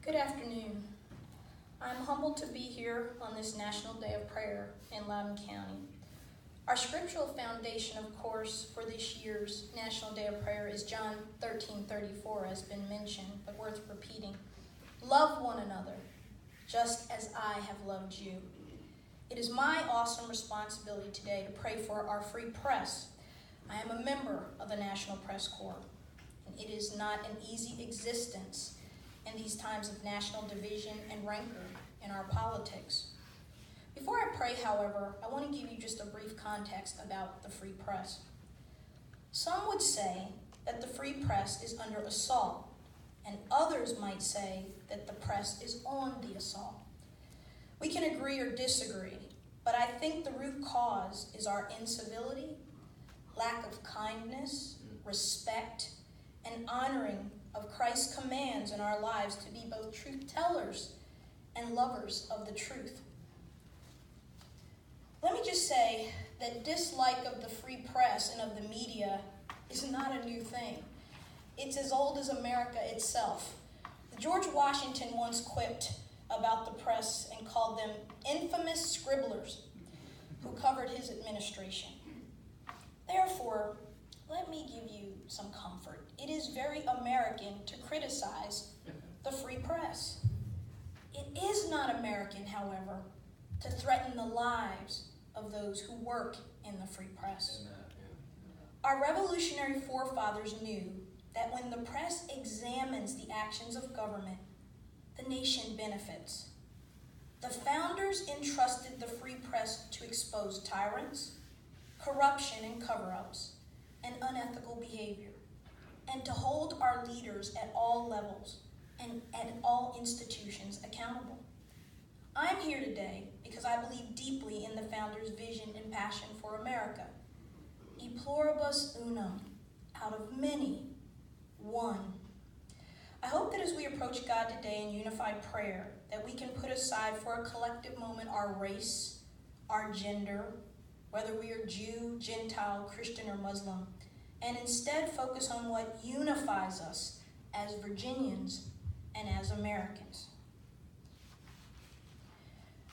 Good afternoon. I'm humbled to be here on this National Day of Prayer in Loudoun County. Our scriptural foundation, of course, for this year's National Day of Prayer is John 13:34, as been mentioned, but worth repeating. Love one another, just as I have loved you. It is my awesome responsibility today to pray for our free press. I am a member of the National Press Corps, and it is not an easy existence in these times of national division and rancor in our politics. Before I pray, however, I want to give you just a brief context about the free press. Some would say that the free press is under assault, and others might say that the press is on the assault. We can agree or disagree, but I think the root cause is our incivility, lack of kindness, respect, and honoring of Christ's commands in our lives to be both truth tellers and lovers of the truth. Let me just say that dislike of the free press and of the media is not a new thing. It's as old as America itself. George Washington once quipped about the press and called them infamous scribblers who covered his administration. Therefore, let me give you some comfort. It is very American to criticize the free press. It is not American, however, to threaten the lives of those who work in the free press. Our revolutionary forefathers knew that when the press examines the actions of government, the nation benefits. The founders entrusted the free press to expose tyrants, corruption and cover-ups, and unethical behavior, and to hold our leaders at all levels and at all institutions accountable. I'm here today because I believe deeply in the founders' vision and passion for America. E pluribus unum, out of many, one. I hope that as we approach God today in unified prayer, that we can put aside for a collective moment our race, our gender, whether we are Jew, Gentile, Christian, or Muslim, and instead focus on what unifies us as Virginians and as Americans.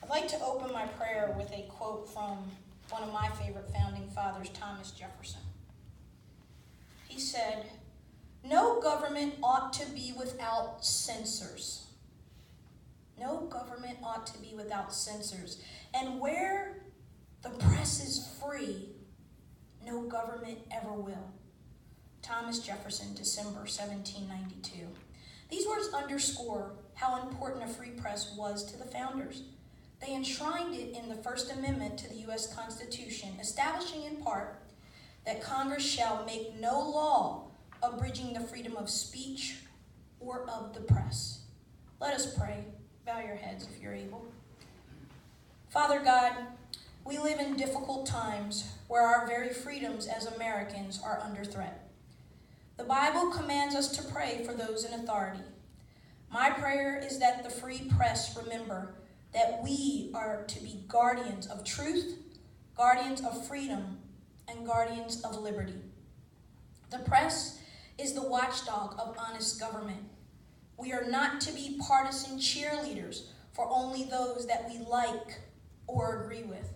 I'd like to open my prayer with a quote from one of my favorite founding fathers, Thomas Jefferson. He said, "No government ought to be without censors." No government ought to be without censors. And where the press is free, no government ever will. Thomas Jefferson, December 1792. These words underscore how important a free press was to the founders. They enshrined it in the First Amendment to the U.S. Constitution, establishing in part that Congress shall make no law abridging the freedom of speech or of the press. Let us pray. Bow your heads if you're able. Father God, we live in difficult times where our very freedoms as Americans are under threat. The Bible commands us to pray for those in authority. My prayer is that the free press remember that we are to be guardians of truth, guardians of freedom, and guardians of liberty. The press is the watchdog of honest government. We are not to be partisan cheerleaders for only those that we like or agree with.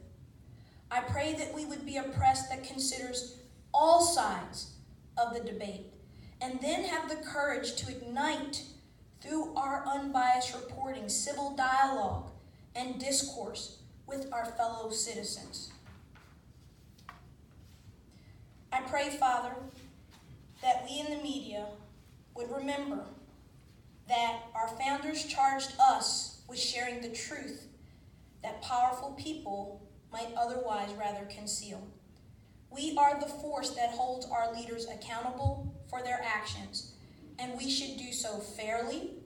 I pray that we would be a press that considers all sides of the debate and then have the courage to ignite through our unbiased reporting civil dialogue and discourse with our fellow citizens. I pray, Father, that we in the media would remember that our founders charged us with sharing the truth that powerful people might otherwise rather conceal. We are the force that holds our leaders accountable for their actions, and we should do so fairly,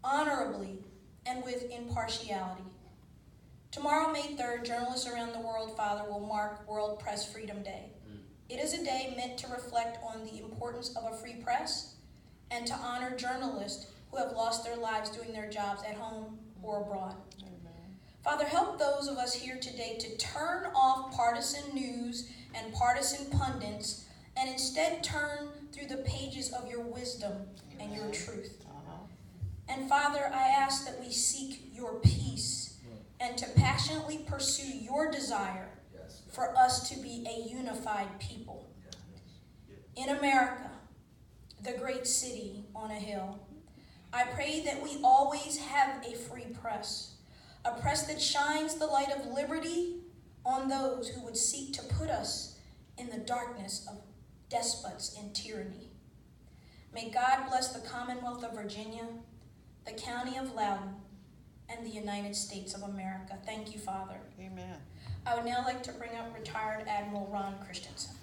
honorably, and with impartiality. Tomorrow, May 3rd, journalists around the world, Father, will mark World Press Freedom Day. It is a day meant to reflect on the importance of a free press and to honor journalists who have lost their lives doing their jobs at home or abroad. Father, help those of us here today to turn off partisan news and partisan pundits and instead turn through the pages of your wisdom and your truth. And Father, I ask that we seek your peace and to passionately pursue your desire for us to be a unified people. In America, the great city on a hill, I pray that we always have a free press, a press that shines the light of liberty on those who would seek to put us in the darkness of despots and tyranny. May God bless the Commonwealth of Virginia, the County of Loudoun, and the United States of America. Thank you, Father. Amen. I would now like to bring up retired Admiral Ron Christensen.